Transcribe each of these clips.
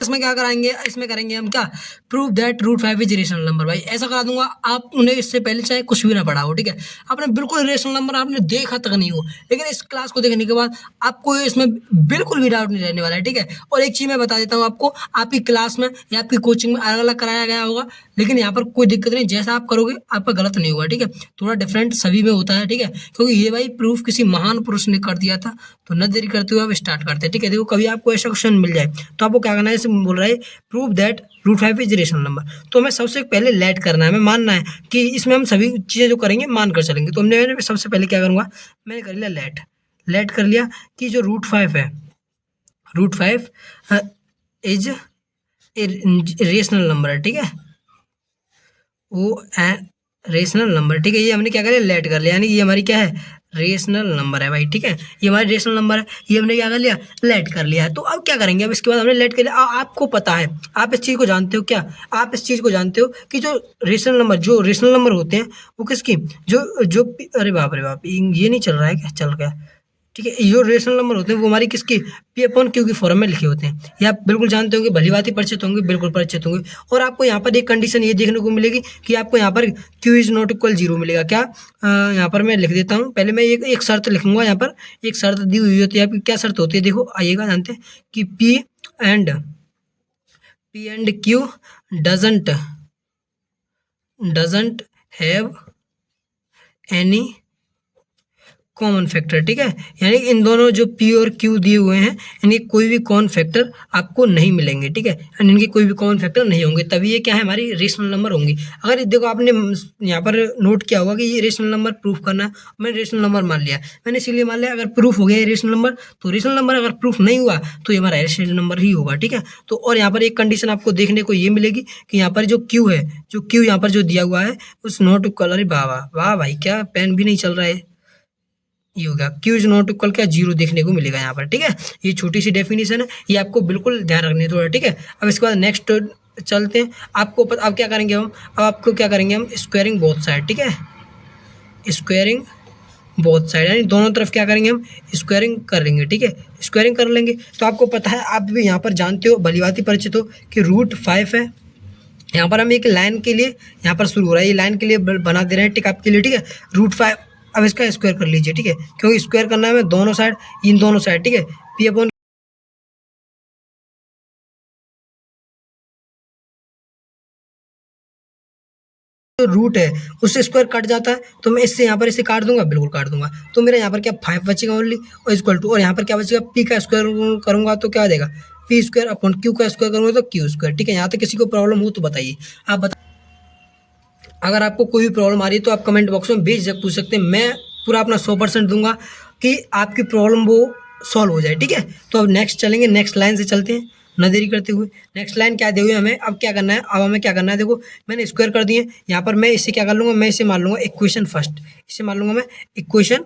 इसमें क्या कराएंगे, इसमें करेंगे हम क्या, prove that root five is rational number. भाई ऐसा करा दूंगा, आप उन्हें इससे पहले चाहे कुछ भी ना पढ़ा हो, ठीक है, आपने बिल्कुल रेशनल नंबर आपने देखा तक नहीं हो, लेकिन इस क्लास को देखने के बाद आपको इसमें बिल्कुल भी डाउट नहीं रहने वाला है, ठीक है। और एक चीज़ मैं बता देता हूँ आपको, आपकी क्लास में या आपकी कोचिंग में अलग अलग कराया गया होगा, लेकिन यहाँ पर कोई दिक्कत नहीं, जैसा आप करोगे आपका गलत नहीं होगा, ठीक है। थोड़ा डिफरेंट सभी में होता है, ठीक है, क्योंकि ये भाई प्रूफ किसी महान पुरुष ने कर दिया था। तो न देरी करते हुए आप स्टार्ट करते हैं, ठीक है। देखो कभी आपको ऐसा क्वेश्चन मिल जाए तो आपको क्या करना है, इसमें बोल रहा है prove that root five is rational number, तो हमें सबसे पहले लेट करना है, हमें मानना है कि इसमें हम सभी चीज़ें जो करेंगे मान कर चलेंगे। तो हमने सबसे पहले क्या करूँगा, मैंने कर लिया लेट, लेट कर लिया कि जो रूट फाइव है, root five is a rational number है, ठीक है, वो रेशनल नंबर, ठीक है। ये हमने क्या कर लिया, लेट कर लिया, यानी ये हमारी क्या है, रेशनल नंबर है भाई, ठीक है। ये हमारी रेशनल नंबर है, ये हमने क्या कर लिया, लेट कर लिया है। तो अब क्या करेंगे, अब इसके बाद हमने लेट कर लिया, आपको पता है, आप इस चीज़ को जानते हो क्या, आप इस चीज़ को जानते हो कि जो रेशनल नंबर होते हैं वो किसकी, जो जो अरे बाप रे बाप, ये नहीं चल रहा है क्या, चल गया, ठीक है। जो रेशनल नंबर होते हैं वो हमारी किसकी, पी अपॉन क्यू की फॉर्म में लिखे होते हैं। ये आप बिल्कुल जानते होंगे, भली बात ही परिचित होंगे, बिल्कुल परिचित होंगे। और आपको यहाँ पर एक कंडीशन ये देखने को मिलेगी कि आपको यहाँ पर Q is not equal zero मिलेगा। क्या, यहाँ पर मैं लिख देता हूँ, पहले मैं एक शर्त लिखूंगा, यहाँ पर एक शर्त दी हुई होती है आपकी। क्या शर्त होती है, देखो आइएगा, जानते हैं कि P and Q doesn't have any common factor, ठीक है। यानी इन दोनों जो पी और क्यू दिए हुए हैं, इनके कोई भी कॉमन फैक्टर आपको नहीं मिलेंगे, ठीक है, एंड इनके कोई भी कॉमन फैक्टर नहीं होंगे, तभी ये क्या है, हमारी रेशनल नंबर होंगी। अगर देखो आपने यहाँ पर नोट किया होगा कि ये रेशनल नंबर प्रूफ करना है, मैंने रेशनल नंबर मान लिया, मैंने इसीलिए मान लिया, अगर प्रूफ हो गया ये रेशनल नंबर, तो रेशनल नंबर अगर प्रूफ नहीं हुआ तो ये हमारा रेशनल नंबर ही होगा, ठीक है। तो और यहाँ पर एक कंडीशन आपको देखने को ये मिलेगी कि यहाँ पर जो क्यू है, जो क्यू यहाँ पर जो दिया हुआ है उस नॉट इक्वल, अरे वाह वाह वाह भाई, क्या पेन भी नहीं चल रहा है, ये हो गया क्यू इज नॉट इक्वल, क्या जीरो देखने को मिलेगा यहाँ पर, ठीक है। ये छोटी सी डेफिनेशन है, ये आपको बिल्कुल ध्यान रखनी है थोड़ा, ठीक है। अब इसके बाद नेक्स्ट चलते हैं, आपको अब क्या करेंगे हम, अब आपको क्या करेंगे हम, स्क्वायरिंग बोथ साइड, ठीक है, स्क्वायरिंग बोथ साइड, यानी दोनों तरफ क्या करेंगे हम, स्क्वायरिंग करेंगे, ठीक है, स्क्वायरिंग कर लेंगे। तो आपको पता है, आप भी यहाँ पर जानते हो, भली बात ही परिचित हो कि रूट फाइव है, यहाँ पर हम एक लाइन के लिए यहाँ पर शुरू हो रहा है, ये लाइन के लिए बना दे रहे हैं टिक आपके लिए, ठीक है, रूट फाइव। अब इसका स्क्वायर कर लीजिए, ठीक है, क्योंकि स्क्वायर करना है हमें दोनों साइड, इन दोनों साइड, ठीक है, पी अपॉन जो रूट है उससे स्क्वायर कट जाता है, तो मैं इससे यहाँ पर इसे काट दूंगा, बिल्कुल काट दूंगा, तो मेरा यहाँ पर क्या फाइव बचेगा ओनली, और इक्वल टू, और यहाँ पर क्या बचेगा, पी का स्क्वायर करूंगा तो क्या आ जाएगा, पी स्क्वायर अपॉन क्यू का स्क्वायर करूंगा तो क्यू स्क्वायर, ठीक है। यहाँ तक किसी को प्रॉब्लम हो तो बताइए, आप बता, अगर आपको कोई भी प्रॉब्लम आ रही है तो आप कमेंट बॉक्स में बेझिझक पूछ सकते हैं, मैं पूरा अपना 100% दूंगा कि आपकी प्रॉब्लम वो सॉल्व हो जाए, ठीक है। तो अब नेक्स्ट चलेंगे, नेक्स्ट लाइन से चलते हैं न देरी करते हुए। नेक्स्ट लाइन क्या दी हुई है हमें, अब क्या करना है, अब हमें क्या करना है, देखो मैंने स्क्वायर कर दिए, यहाँ पर मैं इसे क्या कर लूँगा, मैं इसे मान लूँगा इक्वेशन फर्स्ट, इसे मान लूँगा मैं इक्वेशन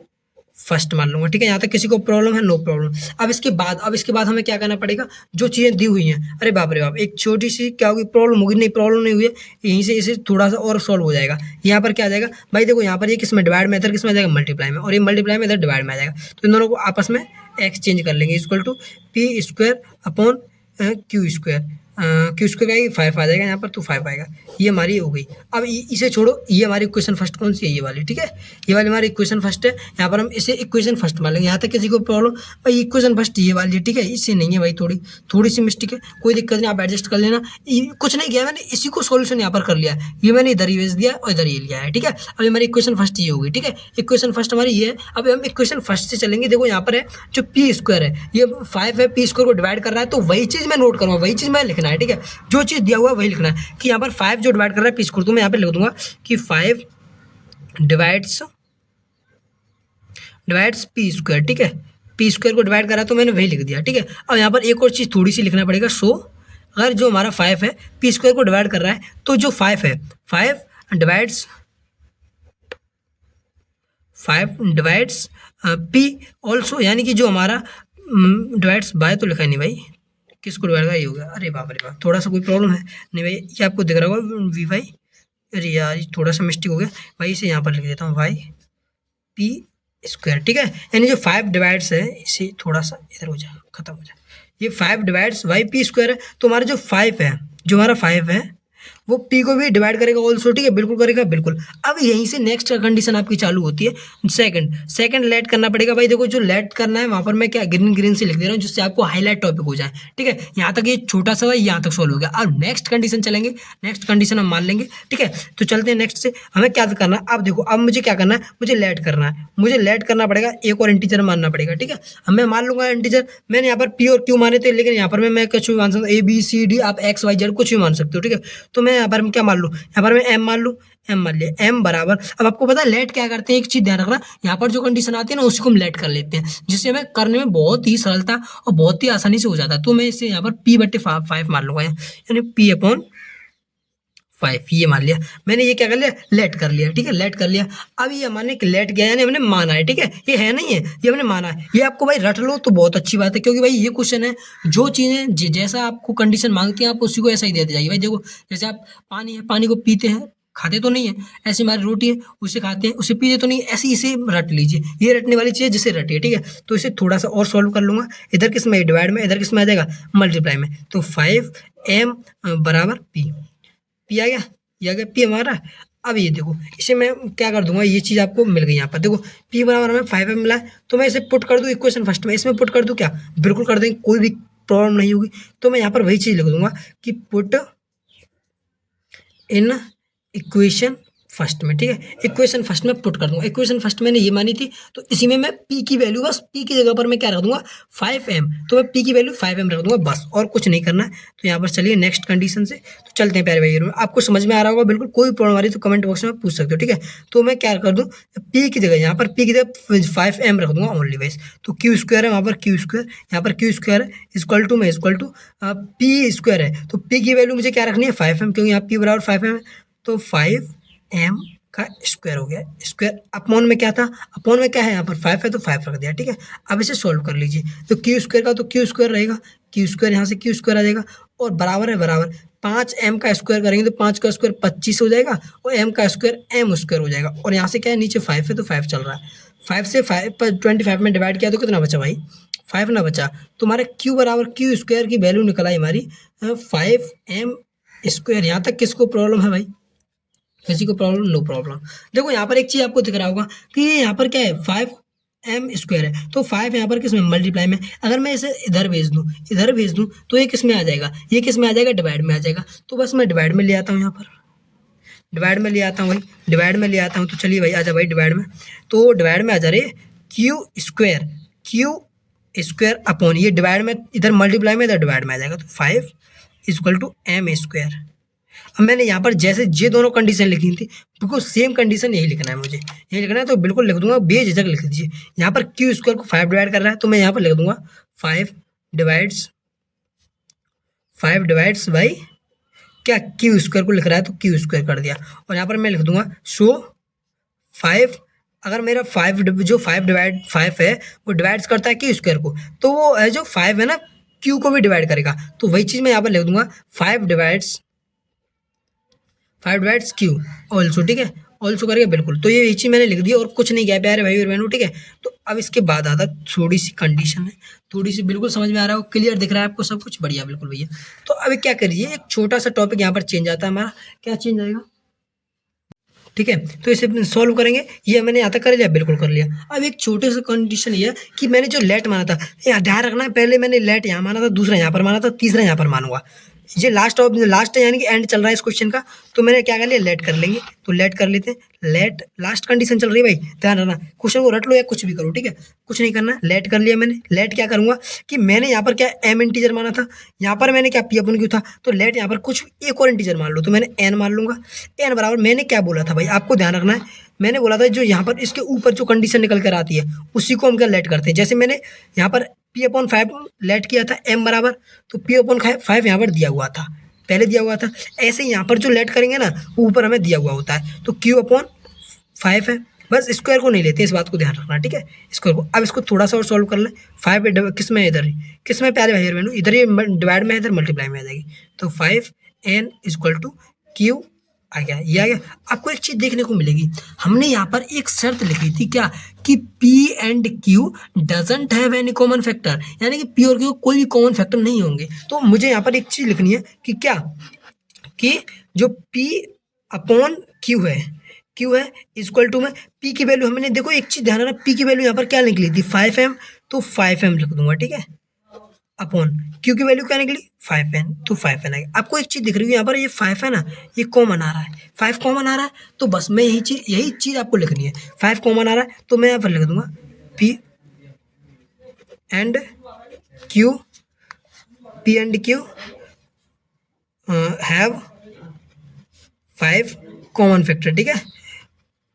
फर्स्ट मान लूँगा, ठीक है। यहाँ तक किसी को प्रॉब्लम है, नो प्रॉब्लम। अब इसके बाद हमें क्या करना पड़ेगा, जो चीज़ें दी हुई हैं, अरे बाप रे बाप, एक छोटी सी क्या होगी, प्रॉब्लम होगी, नहीं प्रॉब्लम नहीं हुई है, यहीं से इसे थोड़ा सा और सॉल्व हो जाएगा। यहाँ पर क्या आ जाएगा भाई, देखो यहाँ पर ये किस में डिवाइड में, इधर किस में आ जाएगा, मल्टीप्लाई में, और ये मल्टीप्लाई में इधर डिवाइड में आ जाएगा, तो इन दोनों को आपस में एक्सचेंज कर लेंगे, equal to P square upon Q square, Q square का ये फाइव आ जाएगा यहाँ पर, तो फाइव आएगा, ये हमारी हो गई। अब इसे छोड़ो, ये हमारी इक्वेशन फर्स्ट कौन सी है, ये वाली, ठीक है, ये वाली हमारी इक्वेशन फर्स्ट है, यहाँ पर हम इसे इक्वेशन फर्स्ट मान लेंगे। यहाँ तक किसी को प्रॉब्लम, भाई इक्वेशन फर्स्ट ये वाली है, ठीक है, इससे नहीं है भाई, थोड़ी सी मिस्टेक है, कोई दिक्कत नहीं, आप एडजस्ट कर लेना, कुछ नहीं किया मैंने, इसी को सोल्यूशन यहाँ पर कर लिया, ये मैंने इधर ही भेज दिया और इधर ही लिया है, ठीक है। अब हमारी इक्वेशन फर्स्ट ये होगी, ठीक है, इक्वेशन फर्स्ट हमारी ये है। अब हम इक्वेशन फर्स्ट से चलेंगे, देखो यहाँ पर है जो पी स्क्वायर है, ये फाइव है, पी स्क्वायर को डिवाइड कर रहा है, तो वही चीज़ मैं नोट करूँगा, वही चीज़ मैं लिखना है, ठीक है, जो चीज़ दिया हुआ है वही लिखना है, कि यहाँ पर फाइव जो डिवाइड कर रहा है पी स्क्वायर, तो मैं यहाँ पर लिख दूंगा कि फाइव डिवाइड्स पी स्क्वायर, ठीक है, पी स्क्वायर को डिवाइड करा तो मैंने वही लिख दिया, ठीक है। अब यहाँ पर एक और चीज़ थोड़ी सी लिखना पड़ेगा, सो अगर जो हमारा फाइव है पी स्क्वायर को डिवाइड कर रहा है, तो जो फाइव है, फाइव डिवाइड्स पी ऑल्सो, यानी कि जो हमारा डिवाइड्स बाय तो लिखा नहीं भाई, किसको डिवाइड का ये होगा, अरे बाप रे बाप, थोड़ा सा कोई प्रॉब्लम है नहीं भाई, ये आपको दिख रहा होगा वी वाई, अरे यार ये थोड़ा सा मिस्टेक हो गया भाई, इसे यहाँ पर लिख देता हूँ वाई पी स्क्वायर, ठीक है। यानी जो फाइव डिवाइड्स है, इसे थोड़ा सा इधर हो जाए, खत्म हो जाए, ये 5 डिवाइड्स वाई पी स्क्वायर है, तो हमारा जो 5 है, जो हमारा 5 है वो पी को भी डिवाइड करेगा ऑल्सो, ठीक है, बिल्कुल करेगा, बिल्कुल। अब यहीं से नेक्स्ट कंडीशन आपकी चालू होती है सेकंड लेट करना पड़ेगा भाई। देखो जो लेट करना है वहाँ पर मैं क्या ग्रीन ग्रीन से लिख दे रहा हूँ जिससे आपको हाईलाइट टॉपिक हो जाए, ठीक है। यहाँ तक ये छोटा सा यहाँ तक सोल्व हो गया। अब नेक्स्ट कंडीशन चलेंगे, नेक्स्ट कंडीशन हम मान लेंगे, ठीक है। तो चलते हैं नेक्स्ट से, हमें क्या करना है। अब देखो अब मुझे क्या करना है, मुझे लेट करना है, मुझे लेट करना पड़ेगा, एक और इंटीजर मानना पड़ेगा, ठीक है। अब मैं मान लूंगा इंटीजर, मैंने यहाँ पर पी और क्यू माने थे, लेकिन यहाँ पर मैं कुछ भी मान सकता हूँ, ए बी सी डी, आप एक्स वाई जेड कुछ भी मान सकते हो, ठीक है। तो मैं यहाँ पर क्या मान लूँ, यहाँ पर मैं एम मान लूँ, एम मान लिया, एम बराबर। अब आपको पता है लेट क्या करते हैं, एक चीज ध्यान रखना, यहाँ पर जो कंडीशन आती है ना उसी को हम लेट कर लेते हैं, जिससे हमें करने में बहुत ही सरलता और बहुत ही आसानी से हो जाता है। तो मैं इसे यहाँ पर पी बट्टे 5 मान लूंगा, यानी पी अपॉन 5 ये मान लिया मैंने। ये क्या कर लिया, लेट कर लिया, ठीक है, लेट कर लिया। अब ये हमारे लेट गया यानी हमने माना है, ठीक है, ये है नहीं है, ये हमने माना है। ये आपको भाई रट लो तो बहुत अच्छी बात है, क्योंकि भाई ये क्वेश्चन है, जो चीज़ें जैसा आपको कंडीशन मांगती हैं आप उसी को ऐसा ही देते जाइए भाई। देखो जैसे आप पानी है, पानी को पीते हैं, खाते तो नहीं है, ऐसे हमारी रोटी है उसे खाते हैं, उसे पीते तो नहीं, ऐसे इसे रट लीजिए, ये रटने वाली चीज़ है जिसे रटिए, ठीक है। तो इसे थोड़ा सा और सॉल्व कर लूंगा, इधर किस में डिवाइड में, इधर किस में आ जाएगा मल्टीप्लाई में। तो 5m बराबर पी आ गया, ये आ गया पी हमारा। अब ये देखो इसे मैं क्या कर दूंगा, ये चीज़ आपको मिल गई यहाँ पर, देखो पी बराबर हमें 5m मिला है, तो मैं इसे पुट कर दूँ इक्वेशन फर्स्ट में, इसमें पुट कर दूँ क्या, बिल्कुल कर देंगे, कोई भी प्रॉब्लम नहीं होगी। तो मैं यहाँ पर वही चीज़ लिख दूंगा कि पुट इन इक्वेशन फर्स्ट में, ठीक है, इक्वेशन फर्स्ट में पुट कर दूंगा। इक्वेशन फर्स्ट मैंने ये मानी थी, तो इसी में मैं पी की वैल्यू, बस पी की जगह पर मैं क्या रख दूंगा 5m, तो मैं पी की वैल्यू 5m रख दूंगा बस, और कुछ नहीं करना है। तो यहाँ पर चलिए नेक्स्ट कंडीशन से तो चलते हैं प्यारे भाई, आपको समझ में आ रहा होगा बिल्कुल, कोई प्रॉब्लम आ रही तो कमेंट बॉक्स में पूछ सकते हो, ठीक है। तो मैं क्या कर दूँ, पी की जगह, यहाँ पर पी की जगह 5m रख दूंगा ओनली वाइज। तो क्यू स्क्वायर है वहाँ पर, क्यू स्क्वायर यहाँ पर क्यू स्क्वायर है, इक्वल टू में इक्वल टू पी स्क्वायर है, तो पी की वैल्यू मुझे क्या रखनी है 5m, क्योंकि यहाँ पी बराबर 5m है, तो 5m का स्क्वायर हो गया। स्क्वायर अपॉन में क्या था, अपॉन में क्या है, यहाँ पर 5 है तो 5 रख दिया, ठीक है। अब इसे सॉल्व कर लीजिए, तो क्यू स्क्वायर का तो क्यू स्क्वायर रहेगा, क्यू स्क्वायर यहाँ से क्यू स्क्वायर आ जाएगा, और बराबर है बराबर 5m का स्क्वायर करेंगे तो 5 का स्क्वायर 25 हो जाएगा, और m का स्क्वायर m स्क्वायर हो जाएगा, और यहाँ से क्या है नीचे 5 है तो 5 चल रहा है, 5 से 5 पर 25 में डिवाइड किया तो कितना बचा भाई 5 ना बचा। तुम्हारे क्यू बराबर क्यू स्क्वायर की वैल्यू निकल आई हमारी 5m स्क्वायर। यहाँ तक किसको प्रॉब्लम है भाई, किसी को प्रॉब्लम, नो प्रॉब्लम। देखो यहाँ पर एक चीज़ आपको दिख रहा होगा कि यहाँ पर क्या है 5m स्क्वायर है, तो 5 यहाँ पर किस में मल्टीप्लाई में, अगर मैं इसे इधर भेज दूँ तो ये किस में आ जाएगा, ये किस में आ जाएगा डिवाइड में आ जाएगा। तो बस मैं डिवाइड में ले आता हूँ, यहाँ पर डिवाइड में ले आता हूँ भाई, डिवाइड में ले आता हूँ। तो चलिए भाई आजा भाई डिवाइड में, तो डिवाइड में आ जा रहे क्यू स्क्वायर अपॉन, ये डिवाइड में इधर मल्टीप्लाई में इधर डिवाइड में आ जाएगा, तो 5 इक्वल टू m स्क्वायर। अब मैंने यहाँ पर जैसे ये दोनों कंडीशन लिखी थी, बिल्कुल सेम कंडीशन यही लिखना है, मुझे यही लिखना है, तो बिल्कुल लिख दूंगा, बेझिझक लिख दीजिए। यहाँ पर क्यू स्क्वायर को 5 डिवाइड कर रहा है, तो मैं यहाँ पर लिख दूंगा 5 डिवाइड्स बाई क्या, क्यू स्क्वायर को लिख रहा है तो क्यू स्क्वायर कर दिया, और यहाँ पर मैं लिख दूंगा सो 5, अगर मेरा 5 जो 5 डिवाइड 5 है वो डिवाइड्स करता है क्यू स्क्वायर को, तो वो जो 5 है ना क्यू को भी डिवाइड करेगा, तो वही चीज़ मैं यहाँ पर लिख दूंगा 5 डिवाइड्स क्यू ऑल्सो, ठीक है, ऑल्सो करके बिल्कुल। तो ये चीज़ मैंने लिख दिया और कुछ नहीं किया प्यारे भाई और बहनों, ठीक है। तो अब इसके बाद आता थोड़ी सी कंडीशन है, थोड़ी सी बिल्कुल समझ में आ रहा है, क्लियर दिख रहा है आपको सब कुछ, बढ़िया बिल्कुल भैया। तो अभी क्या करिए, एक छोटा सा टॉपिक यहाँ पर चेंज आता है हमारा, क्या चेंज आएगा, ठीक है। तो इसे सॉल्व करेंगे, ये मैंने यहाँ तक कर लिया, बिल्कुल कर लिया। अब एक छोटे से कंडीशन ये है कि मैंने जो लेट माना था, ये ध्यान रखना है, पहले मैंने लेट यहाँ माना था, दूसरा यहाँ पर माना था, तीसरा यहाँ पर मानूंगा, ये लास्ट है यानी कि एंड चल रहा है इस क्वेश्चन का, तो मैंने क्या कर लिया लेट कर लेंगे, तो लेट कर लेते हैं, लेट लास्ट कंडीशन चल रही है भाई, ध्यान रखना, क्वेश्चन को रट लो या कुछ भी करो, ठीक है, कुछ नहीं करना, लेट कर लिया मैंने। लेट क्या करूंगा कि मैंने यहाँ पर क्या m इंटीजर माना था, यहाँ पर मैंने क्या p अपन क्यों था, तो लेट यहाँ पर कुछ एक और इंटीजर मान लो, तो मैंने n मान लूंगा, n बराबर मैंने क्या बोला था भाई, आपको ध्यान रखना है, मैंने बोला था जो यहाँ पर इसके ऊपर जो कंडीशन निकल कर आती है उसी को हम क्या लेट करते हैं। जैसे मैंने यहाँ पर p/5 लेट किया था m बराबर, तो p/5 यहाँ पर दिया हुआ था, पहले दिया हुआ था, ऐसे यहाँ पर जो लेट करेंगे ना ऊपर हमें दिया हुआ होता है, तो q/5 है, बस स्क्वायर को नहीं लेते, इस बात को ध्यान रखना, ठीक है, स्क्वायर को। अब इसको थोड़ा सा और सॉल्व कर ले, 5 किस में इधर किस में प्यारे भाई बहनों, इधर ही डिवाइड में इधर मल्टीप्लाई में आ जाएगी, तो 5n इक्वल टू q आ गया, ये आ गया। आपको एक चीज़ देखने को मिलेगी, हमने यहाँ पर एक शर्त लिखी थी क्या, कि P and Q doesn't have any common factor, यानी कि P और Q कोई भी कॉमन फैक्टर नहीं होंगे। तो मुझे यहाँ पर एक चीज़ लिखनी है कि क्या, कि जो P अपॉन Q है, Q है इक्वल टू में P की वैल्यू, हमने देखो एक चीज़ ध्यान रखना, P की वैल्यू यहाँ पर क्या निकली थी 5m, तो 5m लिख दूंगा, ठीक है, अपॉन Q की वैल्यू क्या निकली 5n, तो 5n आएगा। आपको एक चीज़ दिख रही है यहाँ पर, ये 5 है ना, ये कॉमन आ रहा है, 5 कॉमन आ रहा है, तो बस मैं यही चीज़ आपको लिखनी है, 5 कॉमन आ रहा है तो मैं यहाँ पर लिख दूंगा P and Q, P and Q have 5 common factor, ठीक है,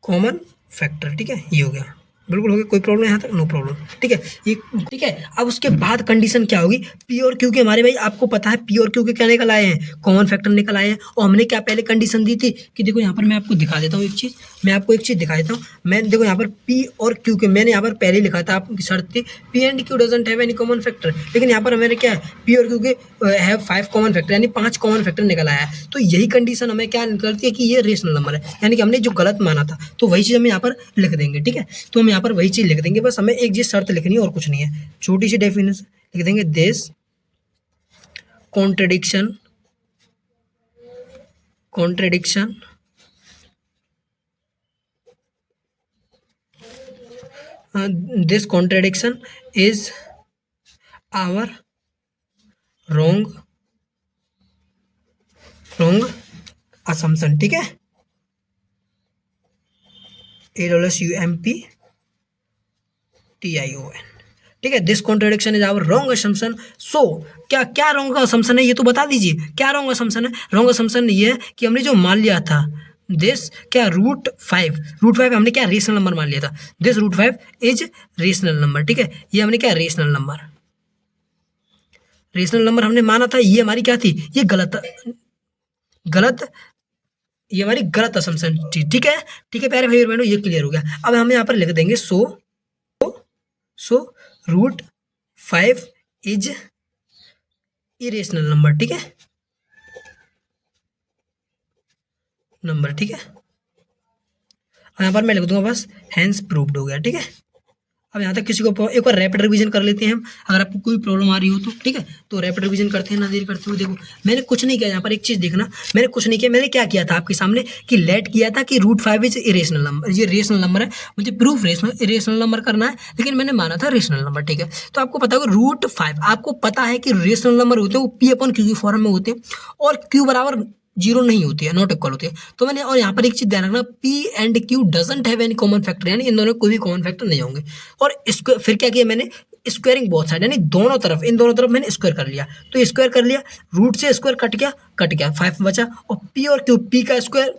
कॉमन फैक्टर, ठीक है, ये हो गया, बिल्कुल हो गया, कोई प्रॉब्लम यहाँ तक, नो प्रॉब्लम, ठीक है, ये ठीक है। अब उसके बाद कंडीशन क्या होगी, P और Q के, हमारे भाई आपको पता है P और Q के क्या निकल आए हैं, कॉमन फैक्टर निकल आए हैं। और हमने क्या पहले कंडीशन दी थी कि देखो यहाँ पर मैं आपको दिखा देता हूँ एक चीज़, मैं आपको एक चीज़ दिखा देता हूँ। मैं देखो यहाँ पर P और Q के मैंने यहाँ पर पहले ही लिखा था, आपकी शर्त थी P and Q doesn't have any common factor, लेकिन यहाँ पर हमें क्या है, P और Q के हैव 5 कॉमन फैक्टर, यानी 5 कॉमन फैक्टर निकल आया है। तो यही कंडीशन हमें क्या निकलती है कि ये रेशनल नंबर है, यानी कि हमने जो गलत माना था, तो वही चीज़ हम यहाँ पर लिख देंगे, ठीक है। तो हम यहाँ पर वही चीज़ लिख देंगे, बस हमें एक चीज़ शर्त लिखनी है और कुछ नहीं है, छोटी सी डेफिनेशन लिख देंगे, this contradiction this contradiction is our wrong assumption, ठीक है, AWSUMPTION, ठीक है, this contradiction is our wrong assumption. So क्या रॉन्ग असम्पशन है, ये तो बता दीजिए, क्या रॉन्ग असम्पशन है। रॉन्ग असम्पशन ये है कि हमने जो मान लिया था दिस क्या रूट 5 हमने क्या रेशनल नंबर मान लिया था, this root 5 is rational number, ठीक है, ये हमने क्या रेशनल नंबर हमने माना था, ये हमारी क्या थी, ये गलत, ये हमारी गलत असम्पशन थी, ठीक है, प्यारे भाई और बहनों, ये क्लियर हो गया। अब हम यहाँ पर लिख देंगे so root 5 is irrational number, ठीक है, ठीक है। यहाँ पर मैं लिख दूंगा बस हैंस प्रूव्ड हो गया, ठीक है। अब यहाँ तक किसी को एक बार रैपिड रिवीजन कर लेते हैं हम, अगर आपको कोई प्रॉब्लम आ रही हो तो, ठीक है, तो रैपिड रिवीजन करते हैं ना देर करते हुए। देखो मैंने कुछ नहीं किया, यहाँ पर एक चीज़ देखना, मैंने कुछ नहीं किया, मैंने क्या किया था आपके सामने कि लेट किया था कि रूट 5 इज इरेशनल नंबर, ये रेशनल नंबर है, मुझे प्रूफ इरेशनल नंबर करना है, लेकिन मैंने माना था रेशनल नंबर, ठीक है। तो आपको पता होगा रूट 5, आपको पता है कि रेशनल नंबर होते हैं वो P/Q की फॉर्म में होते हैं, और Q बराबर 0 नहीं होती है, नॉट इक्वल होती है। तो मैंने, और यहाँ पर एक चीज़ ध्यान रखना, P and Q doesn't have any common factor, यानी इन दोनों कोई भी कॉमन फैक्टर नहीं होंगे। और इसको फिर क्या किया मैंने, स्क्वायरिंग बोथ साइड, यानी दोनों तरफ, इन दोनों तरफ मैंने स्क्वायर कर लिया, तो स्क्वायर कर लिया, रूट से स्क्वायर कट गया 5 बचा, और P और Q, P का स्क्वायर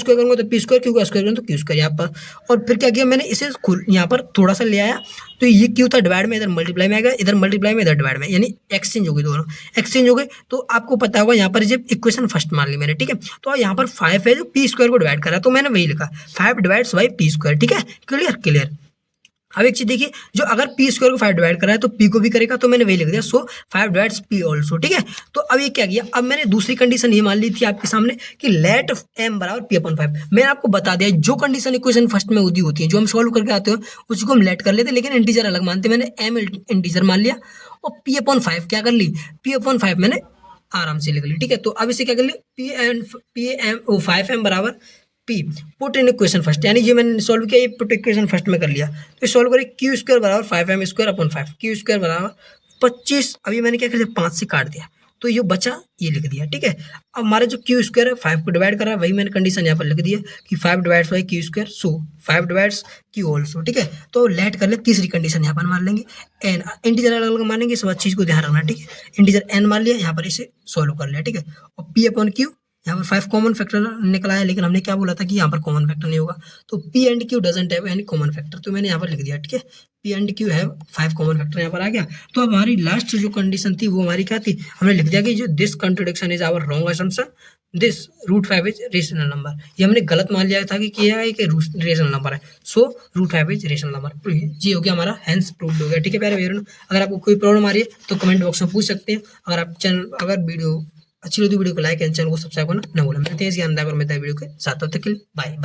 करूँगा तो P स्क्वायर, Q का स्क्वायर करूँगा तो Q स्क्वायर यहाँ पर। और फिर क्या किया मैंने, इसे यहाँ पर थोड़ा सा ले आया, तो ये Q था डिवाइड में, इधर मल्टीप्लाई में आ गया, इधर मल्टीप्लाई में, इधर डिवाइड में, यानी एक्सचेंज हो गई, दोनों एक्सचेंज हो गए। तो आपको पता होगा यहाँ पर जब इक्वेशन फर्स्ट मान ली मैंने, ठीक है, तो यहाँ पर 5 है जो P स्क्वायर को डिवाइड करा, तो मैंने वही लिखा 5 डिवाइड्स बाई P स्क्वायर, ठीक है, क्लियर। अब एक चीज देखिए, जो अगर P स्क्वायर को 5 डिवाइड करा है तो P को भी करेगा, तो मैंने वही लिख दिया, सो 5 डिवाइड्स P ऑल्सो, ठीक है। तो अब ये क्या किया, अब मैंने दूसरी कंडीशन ये मान ली थी आपके सामने कि लेट m बराबर P/5, मैंने आपको बता दिया जो कंडीशन इक्वेशन फर्स्ट में होती है, जो हम सॉल्व करके आते हैं उसको हम लेट कर लेते हैं, लेकिन इंटीजर अलग मानते, मैंने m इंटीजर मान लिया, और P/5 क्या कर ली, P/5 मैंने आराम से लिख ली, ठीक है। तो अब इसे क्या कर लिया, 5m बराबर P put in equation first, यानी ये मैंने सॉल्व किया, ये पुट इक्वेशन फर्स्ट में कर लिया, तो ये सॉल्व करें, Q स्क्वायर बराबर 5m square upon 5, Q square बराबर 25, अभी मैंने क्या कर दिया 5 से काट दिया, तो ये बचा, ये लिख दिया, ठीक है। अब हमारा जो Q स्क्वायर है 5 को डिवाइड कर रहा है, वही मैंने कंडीशन यहाँ पर लिख दिया कि 5 divides by Q square, so 5 divides Q also, ठीक है। तो लेट कर ले, तीसरी कंडीशन यहाँ पर मान लेंगे n, इंटीजर अलग अलग मानेंगे, इस बात चीज़ को ध्यान रखना, ठीक है, इंटीजर n मान लिया, यहाँ पर इसे सॉल्व कर लिया, ठीक है। और P/Q यहाँ पर 5 कॉमन फैक्टर निकला है, लेकिन हमने क्या बोला था कि यहाँ पर कॉमन फैक्टर नहीं होगा, तो P and Q doesn't have any common factor, तो मैंने यहाँ पर लिख दिया, ठीक है, P and Q have 5 common factor, यहाँ पर आ गया। तो अब हमारी लास्ट जो कंडीशन थी वो हमारी क्या थी, हमने लिख दिया कि जो this contradiction is our wrong assumption, this root 5 is rational number, ये हमने गलत मान लिया था कि क्या है कि रेशनल नंबर है, so root 5 is rational number, ये हो गया हमारा, हैंस प्रूव्ड हो गया, ठीक है प्यारे भैया। अगर आपको कोई प्रॉब्लम आ रही है तो कमेंट बॉक्स में पूछ सकते हैं, अगर वीडियो अच्छी लगी वीडियो को लाइक एंड चैनल को सब्सक्राइब करना ना भूलें। मिलते हैं इसी अंदाज और मिलता है वीडियो के साथ, तब तक के लिए बाय बाय।